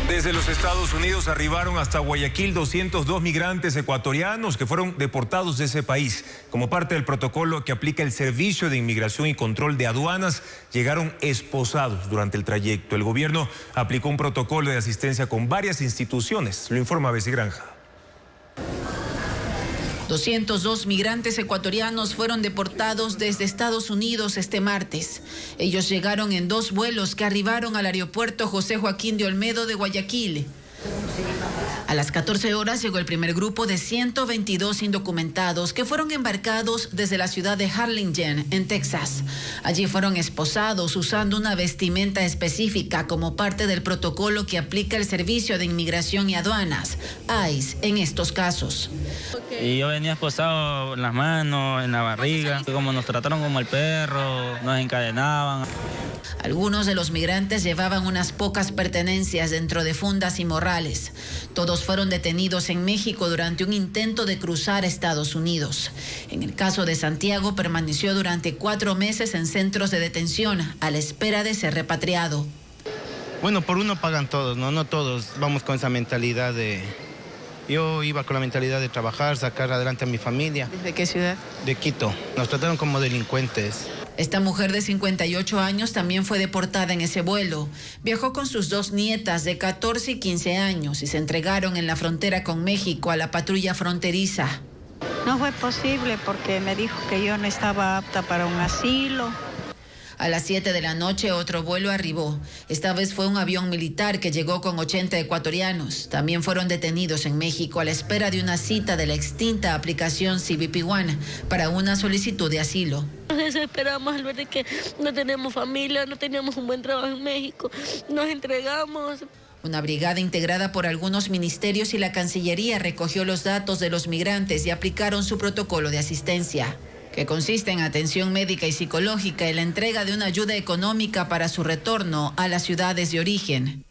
Desde los Estados Unidos arribaron hasta Guayaquil 202 migrantes ecuatorianos que fueron deportados de ese país. Como parte del protocolo que aplica el Servicio de Inmigración y Control de Aduanas, llegaron esposados durante el trayecto. El gobierno aplicó un protocolo de asistencia con varias instituciones. Lo informa Bessie Granja. 202 migrantes ecuatorianos fueron deportados desde Estados Unidos este martes. Ellos llegaron en 2 vuelos que arribaron al aeropuerto José Joaquín de Olmedo de Guayaquil. A las 14 horas llegó el primer grupo de 122 indocumentados que fueron embarcados desde la ciudad de Harlingen, en Texas. Allí fueron esposados usando una vestimenta específica como parte del protocolo que aplica el Servicio de Inmigración y Aduanas, ICE, en estos casos. Y yo venía esposado en las manos, en la barriga, como nos trataron como el perro, nos encadenaban. Algunos de los migrantes llevaban unas pocas pertenencias dentro de fundas y morrales. Todos fueron detenidos en México durante un intento de cruzar a Estados Unidos. En el caso de Santiago, permaneció durante 4 meses en centros de detención a la espera de ser repatriado. Bueno, por uno pagan todos, ¿no? No todos vamos con esa mentalidad de... Yo iba con la mentalidad de trabajar, sacar adelante a mi familia. ¿De qué ciudad? De Quito. Nos trataron como delincuentes. Esta mujer de 58 años también fue deportada en ese vuelo. Viajó con sus 2 nietas de 14 y 15 años y se entregaron en la frontera con México a la patrulla fronteriza. No fue posible porque me dijo que yo no estaba apta para un asilo. A las 7 de la noche otro vuelo arribó. Esta vez fue un avión militar que llegó con 80 ecuatorianos. También fueron detenidos en México a la espera de una cita de la extinta aplicación CBP One para una solicitud de asilo. Nos desesperamos al ver que no tenemos familia, no teníamos un buen trabajo en México. Nos entregamos. Una brigada integrada por algunos ministerios y la Cancillería recogió los datos de los migrantes y aplicaron su protocolo de asistencia, que consiste en atención médica y psicológica y la entrega de una ayuda económica para su retorno a las ciudades de origen.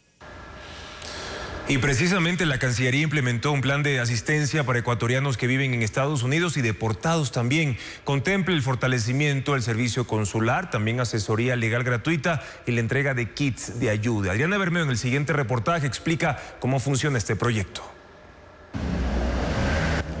Y precisamente la Cancillería implementó un plan de asistencia para ecuatorianos que viven en Estados Unidos y deportados también. Contempla el fortalecimiento del servicio consular, también asesoría legal gratuita y la entrega de kits de ayuda. Adriana Bermeo en el siguiente reportaje explica cómo funciona este proyecto.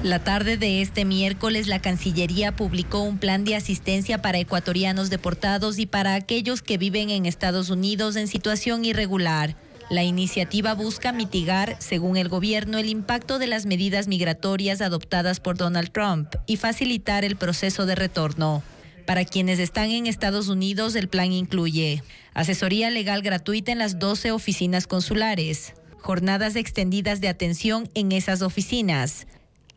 La tarde de este miércoles, la Cancillería publicó un plan de asistencia para ecuatorianos deportados y para aquellos que viven en Estados Unidos en situación irregular. La iniciativa busca mitigar, según el gobierno, el impacto de las medidas migratorias adoptadas por Donald Trump y facilitar el proceso de retorno. Para quienes están en Estados Unidos, el plan incluye asesoría legal gratuita en las 12 oficinas consulares, jornadas extendidas de atención en esas oficinas,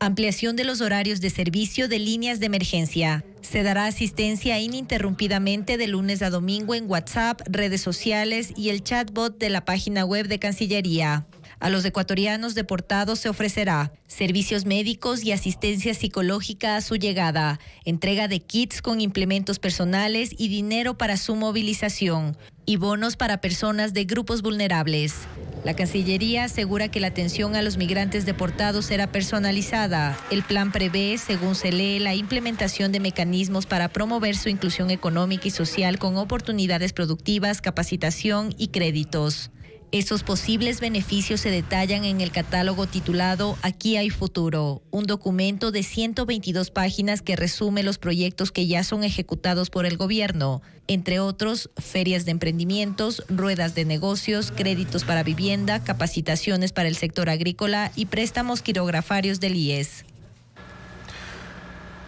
ampliación de los horarios de servicio de líneas de emergencia. Se dará asistencia ininterrumpidamente de lunes a domingo en WhatsApp, redes sociales y el chatbot de la página web de Cancillería. A los ecuatorianos deportados se ofrecerá servicios médicos y asistencia psicológica a su llegada, entrega de kits con implementos personales y dinero para su movilización, y bonos para personas de grupos vulnerables. La Cancillería asegura que la atención a los migrantes deportados será personalizada. El plan prevé, según se lee, la implementación de mecanismos para promover su inclusión económica y social con oportunidades productivas, capacitación y créditos. Esos posibles beneficios se detallan en el catálogo titulado Aquí hay futuro, un documento de 122 páginas que resume los proyectos que ya son ejecutados por el gobierno, entre otros, ferias de emprendimientos, ruedas de negocios, créditos para vivienda, capacitaciones para el sector agrícola y préstamos quirografarios del IES.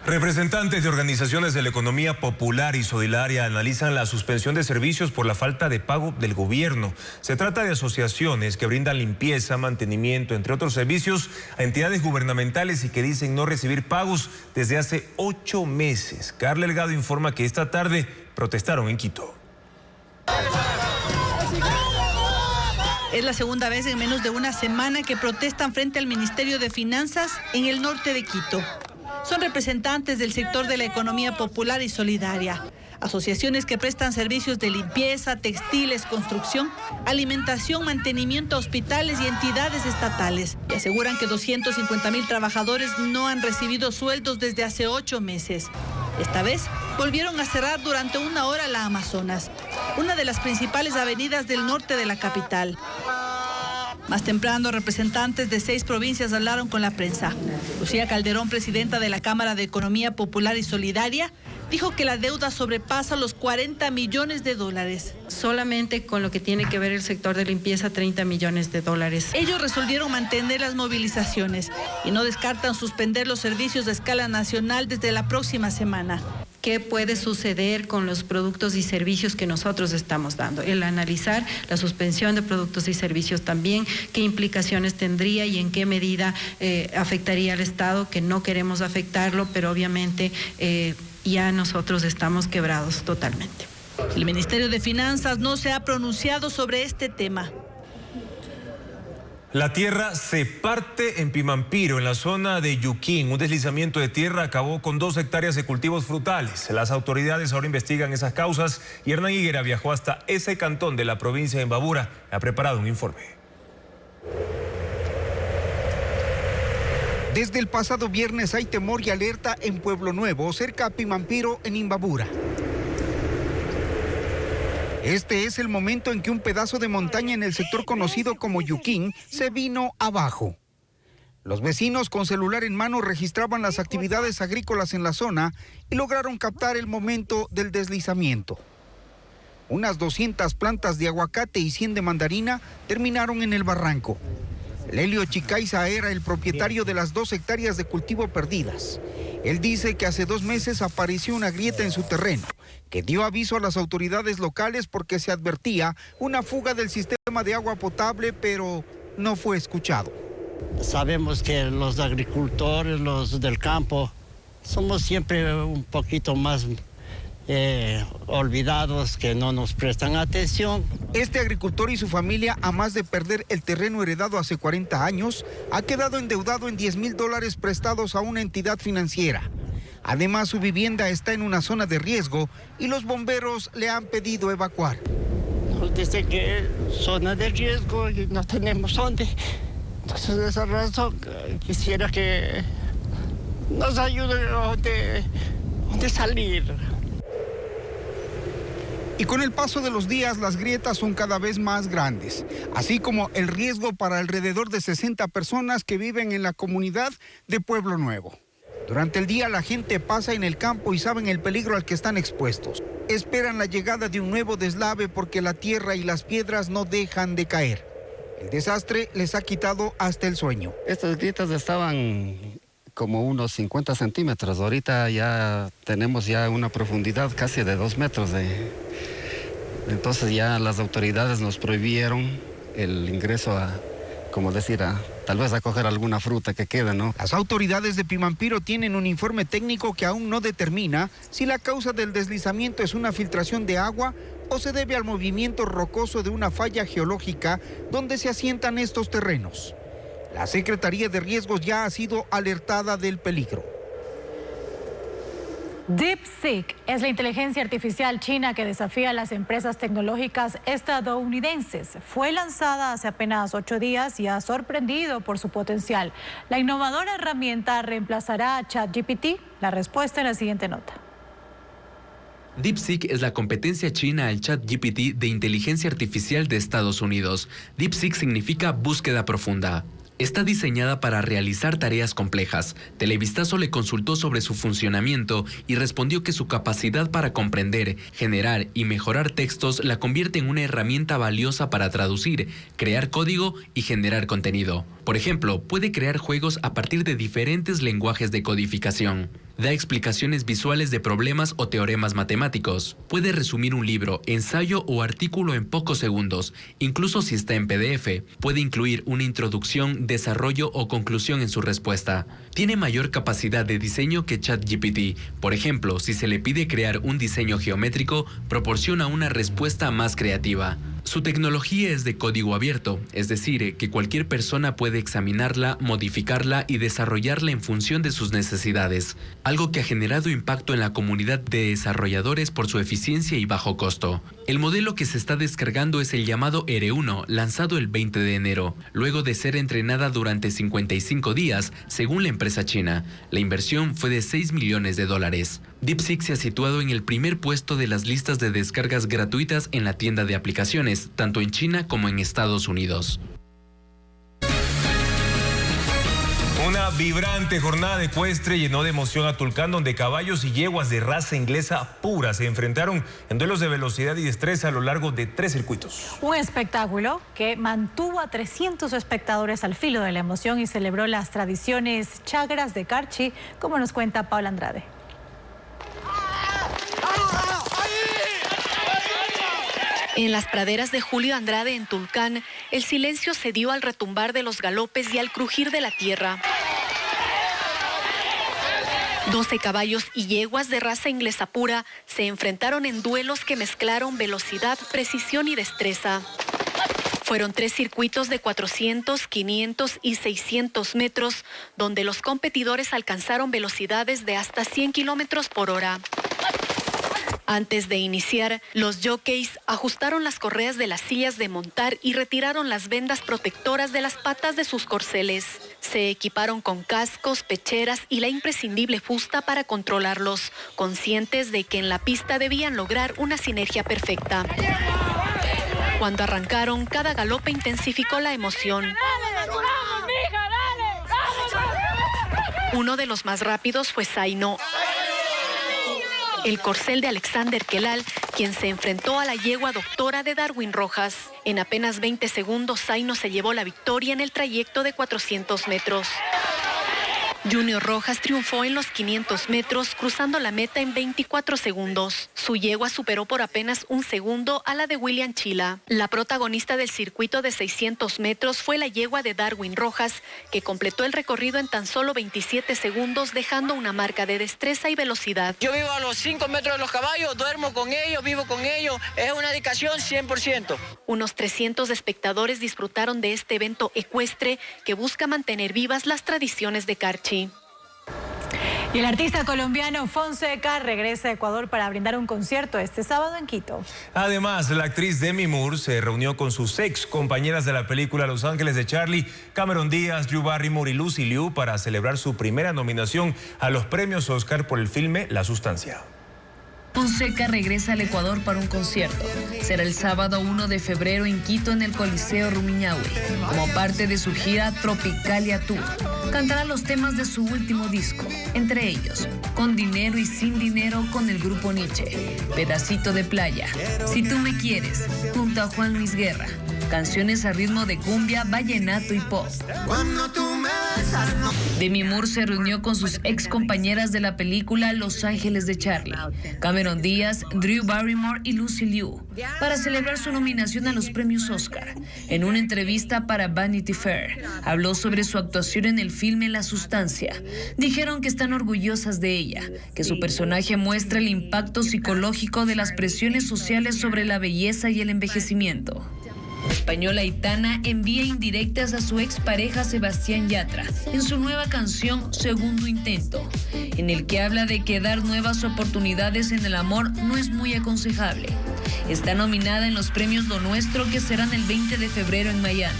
Representantes de organizaciones de la economía popular y solidaria analizan la suspensión de servicios por la falta de pago del gobierno. Se trata de asociaciones que brindan limpieza, mantenimiento, entre otros servicios a entidades gubernamentales y que dicen no recibir pagos desde hace 8 meses. Carla Delgado informa que esta tarde protestaron en Quito. Es la segunda vez en menos de una semana que protestan frente al Ministerio de Finanzas en el norte de Quito. Son representantes del sector de la economía popular y solidaria, asociaciones que prestan servicios de limpieza, textiles, construcción, alimentación, mantenimiento a hospitales y entidades estatales. Y aseguran que 250,000 trabajadores no han recibido sueldos desde hace 8 meses. Esta vez volvieron a cerrar durante 1 hora la Amazonas, una de las principales avenidas del norte de la capital. Más temprano, representantes de 6 provincias hablaron con la prensa. Lucía Calderón, presidenta de la Cámara de Economía Popular y Solidaria, dijo que la deuda sobrepasa los $40 millones. Solamente con lo que tiene que ver el sector de limpieza, $30 millones. Ellos resolvieron mantener las movilizaciones y no descartan suspender los servicios de escala nacional desde la próxima semana. qué puede suceder con los productos y servicios que nosotros estamos dando. El analizar la suspensión de productos y servicios también, qué implicaciones tendría y en qué medida afectaría al Estado, que no queremos afectarlo, pero obviamente ya nosotros estamos quebrados totalmente. El Ministerio de Finanzas no se ha pronunciado sobre este tema. La tierra se parte en Pimampiro, en la zona de Yuquín. Un deslizamiento de tierra acabó con 2 hectáreas de cultivos frutales. Las autoridades ahora investigan esas causas y Hernán Higuera viajó hasta ese cantón de la provincia de Imbabura. Ha preparado un informe. Desde el pasado viernes hay temor y alerta en Pueblo Nuevo, cerca a Pimampiro, en Imbabura. Este es el momento en que un pedazo de montaña en el sector conocido como Yuquín se vino abajo. Los vecinos con celular en mano registraban las actividades agrícolas en la zona y lograron captar el momento del deslizamiento. Unas 200 plantas de aguacate y 100 de mandarina terminaron en el barranco. Lelio Chicaiza era el propietario de las 2 hectáreas de cultivo perdidas. Él dice que hace 2 meses apareció una grieta en su terreno, que dio aviso a las autoridades locales porque se advertía una fuga del sistema de agua potable, pero no fue escuchado. Sabemos que los agricultores, los del campo, somos siempre un poquito más olvidados, que no nos prestan atención. Este agricultor y su familia, a más de perder el terreno heredado hace 40 años, ha quedado endeudado en $10,000 prestados a una entidad financiera. Además, su vivienda está en una zona de riesgo y los bomberos le han pedido evacuar. Nos dicen que es zona de riesgo y no tenemos dónde. Entonces, de esa razón, quisiera que nos ayuden a dónde salir. Y con el paso de los días, las grietas son cada vez más grandes, así como el riesgo para alrededor de 60 personas que viven en la comunidad de Pueblo Nuevo. Durante el día la gente pasa en el campo y saben el peligro al que están expuestos. Esperan la llegada de un nuevo deslave porque la tierra y las piedras no dejan de caer. El desastre les ha quitado hasta el sueño. Estas grietas estaban como unos 50 centímetros. Ahorita ya tenemos ya una profundidad casi de 2 metros. Entonces ya las autoridades nos prohibieron el ingreso a, tal vez a coger alguna fruta que quede, ¿no? Las autoridades de Pimampiro tienen un informe técnico que aún no determina si la causa del deslizamiento es una filtración de agua o se debe al movimiento rocoso de una falla geológica donde se asientan estos terrenos. La Secretaría de Riesgos ya ha sido alertada del peligro. DeepSeek es la inteligencia artificial china que desafía a las empresas tecnológicas estadounidenses. Fue lanzada hace apenas 8 días y ha sorprendido por su potencial. La innovadora herramienta reemplazará a ChatGPT. La respuesta en la siguiente nota. DeepSeek es la competencia china al ChatGPT de inteligencia artificial de Estados Unidos. DeepSeek significa búsqueda profunda. Está diseñada para realizar tareas complejas. Televistazo le consultó sobre su funcionamiento y respondió que su capacidad para comprender, generar y mejorar textos la convierte en una herramienta valiosa para traducir, crear código y generar contenido. Por ejemplo, puede crear juegos a partir de diferentes lenguajes de codificación. Da explicaciones visuales de problemas o teoremas matemáticos. Puede resumir un libro, ensayo o artículo en pocos segundos, incluso si está en PDF. Puede incluir una introducción, desarrollo o conclusión en su respuesta. Tiene mayor capacidad de diseño que ChatGPT. Por ejemplo, si se le pide crear un diseño geométrico, proporciona una respuesta más creativa. Su tecnología es de código abierto, es decir, que cualquier persona puede examinarla, modificarla y desarrollarla en función de sus necesidades, algo que ha generado impacto en la comunidad de desarrolladores por su eficiencia y bajo costo. El modelo que se está descargando es el llamado R1, lanzado el 20 de enero, luego de ser entrenada durante 55 días, según la empresa china. La inversión fue de $6 millones. DeepSeek se ha situado en el primer puesto de las listas de descargas gratuitas en la tienda de aplicaciones, tanto en China como en Estados Unidos. Una vibrante jornada ecuestre llenó de emoción a Tulcán, donde caballos y yeguas de raza inglesa pura se enfrentaron en duelos de velocidad y destreza a lo largo de 3 circuitos. Un espectáculo que mantuvo a 300 espectadores al filo de la emoción y celebró las tradiciones chagras de Carchi, como nos cuenta Paula Andrade. En las praderas de Julio Andrade en Tulcán, el silencio se dio al retumbar de los galopes y al crujir de la tierra. 12 caballos y yeguas de raza inglesa pura se enfrentaron en duelos que mezclaron velocidad, precisión y destreza. Fueron 3 circuitos de 400, 500 y 600 metros, donde los competidores alcanzaron velocidades de hasta 100 kilómetros por hora. Antes de iniciar, los jockeys ajustaron las correas de las sillas de montar y retiraron las vendas protectoras de las patas de sus corceles. Se equiparon con cascos, pecheras y la imprescindible fusta para controlarlos, conscientes de que en la pista debían lograr una sinergia perfecta. Cuando arrancaron, cada galope intensificó la emoción. Uno de los más rápidos fue Zaino, el corcel de Alexander Kelal, quien se enfrentó a la yegua doctora de Darwin Rojas. En apenas 20 segundos, Zaino se llevó la victoria en el trayecto de 400 metros. Junior Rojas triunfó en los 500 metros, cruzando la meta en 24 segundos. Su yegua superó por apenas un segundo a la de William Chila. La protagonista del circuito de 600 metros fue la yegua de Darwin Rojas, que completó el recorrido en tan solo 27 segundos, dejando una marca de destreza y velocidad. Yo vivo a los 5 metros de los caballos, duermo con ellos, vivo con ellos. Es una dedicación 100%. Unos 300 espectadores disfrutaron de este evento ecuestre que busca mantener vivas las tradiciones de Carchi. Y el artista colombiano Fonseca regresa a Ecuador para brindar un concierto este sábado en Quito. Además, la actriz Demi Moore se reunió con sus ex compañeras de la película Los Ángeles de Charlie, Cameron Díaz, Drew Barrymore y Lucy Liu, para celebrar su primera nominación a los premios Oscar por el filme La Sustancia. Fonseca regresa al Ecuador para un concierto. Será el sábado 1 de febrero en Quito, en el Coliseo Rumiñahui, como parte de su gira Tropicalia Tour. Cantará los temas de su último disco, entre ellos Con Dinero y Sin Dinero con el grupo Nietzsche, Pedacito de Playa, Si Tú Me Quieres, junto a Juan Luis Guerra, canciones a ritmo de cumbia, vallenato y pop. Demi Moore se reunió con sus ex compañeras de la película Los Ángeles de Charlie, Cameron Díaz, Drew Barrymore y Lucy Liu, para celebrar su nominación a los premios Oscar. En una entrevista para Vanity Fair, habló sobre su actuación en el filme La Sustancia. Dijeron que están orgullosas de ella, que su personaje muestra el impacto psicológico de las presiones sociales sobre la belleza y el envejecimiento. La española Aitana envía indirectas a su expareja Sebastián Yatra en su nueva canción Segundo Intento, en el que habla de que dar nuevas oportunidades en el amor no es muy aconsejable. Está nominada en los premios Lo Nuestro, que serán el 20 de febrero en Miami.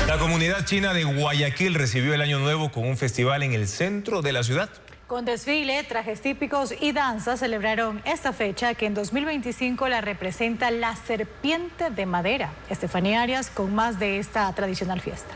La comunidad china de Guayaquil recibió el Año Nuevo con un festival en el centro de la ciudad. Con desfile, trajes típicos y danza celebraron esta fecha, que en 2025 la representa la serpiente de madera. Estefanía Arias con más de esta tradicional fiesta.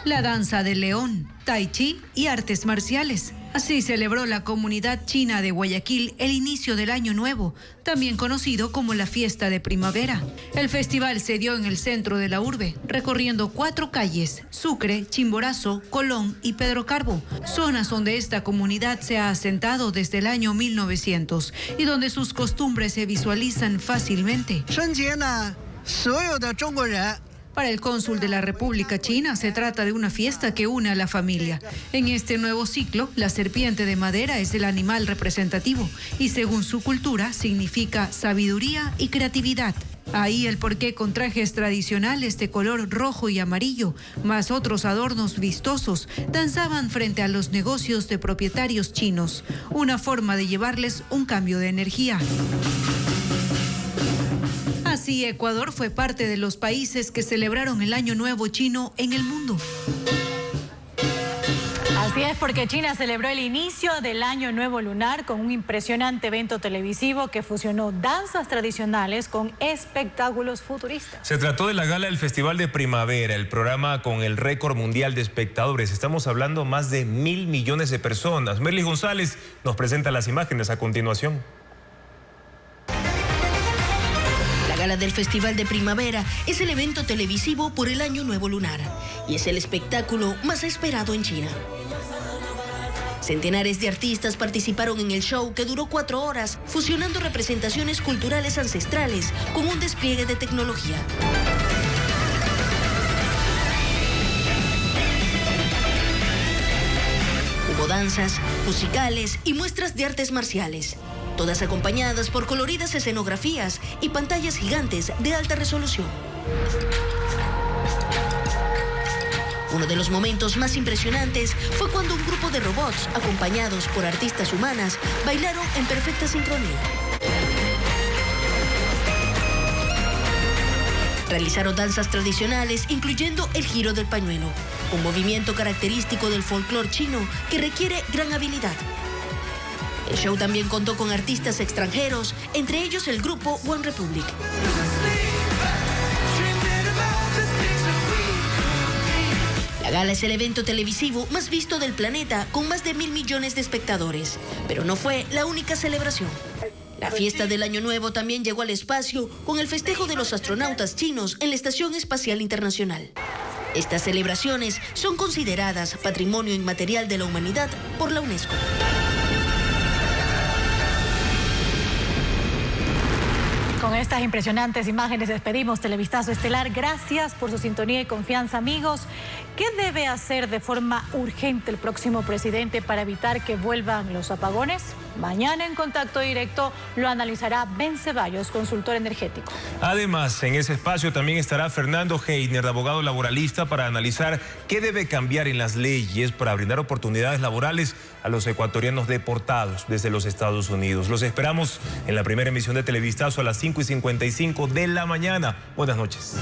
La danza del león, tai chi y artes marciales. Así celebró la comunidad china de Guayaquil el inicio del Año Nuevo, también conocido como la Fiesta de Primavera. El festival se dio en el centro de la urbe, recorriendo 4 calles: Sucre, Chimborazo, Colón y Pedro Carbo, zonas donde esta comunidad se ha asentado desde el año 1900 y donde sus costumbres se visualizan fácilmente. Para el cónsul de la República China, se trata de una fiesta que une a la familia. En este nuevo ciclo, la serpiente de madera es el animal representativo y, según su cultura, significa sabiduría y creatividad. Ahí el porqué con trajes tradicionales de color rojo y amarillo, más otros adornos vistosos, danzaban frente a los negocios de propietarios chinos, una forma de llevarles un cambio de energía. Así, Ecuador fue parte de los países que celebraron el Año Nuevo chino en el mundo. Así es, porque China celebró el inicio del Año Nuevo lunar con un impresionante evento televisivo que fusionó danzas tradicionales con espectáculos futuristas. Se trató de la gala del Festival de Primavera, el programa con el récord mundial de espectadores. Estamos hablando más de 1.000 millones de personas. Merly González nos presenta las imágenes a continuación. La gala del Festival de Primavera es el evento televisivo por el Año Nuevo lunar y es el espectáculo más esperado en China. Centenares de artistas participaron en el show que duró 4 horas, fusionando representaciones culturales ancestrales con un despliegue de tecnología. Hubo danzas, musicales y muestras de artes marciales, todas acompañadas por coloridas escenografías y pantallas gigantes de alta resolución. Uno de los momentos más impresionantes fue cuando un grupo de robots, acompañados por artistas humanas, bailaron en perfecta sincronía. Realizaron danzas tradicionales, incluyendo el giro del pañuelo, un movimiento característico del folclore chino que requiere gran habilidad. El show también contó con artistas extranjeros, entre ellos el grupo One Republic. La gala es el evento televisivo más visto del planeta, con más de 1.000 millones de espectadores. Pero no fue la única celebración. La fiesta del Año Nuevo también llegó al espacio con el festejo de los astronautas chinos en la Estación Espacial Internacional. Estas celebraciones son consideradas Patrimonio Inmaterial de la Humanidad por la UNESCO. Con estas impresionantes imágenes despedimos Televistazo Estelar. Gracias por su sintonía y confianza, amigos. ¿Qué debe hacer de forma urgente el próximo presidente para evitar que vuelvan los apagones? Mañana en Contacto Directo lo analizará Ben Ceballos, consultor energético. Además, en ese espacio también estará Fernando Heitner, abogado laboralista, para analizar qué debe cambiar en las leyes para brindar oportunidades laborales a los ecuatorianos deportados desde los Estados Unidos. Los esperamos en la primera emisión de Televistazo a las 5:55 de la mañana. Buenas noches.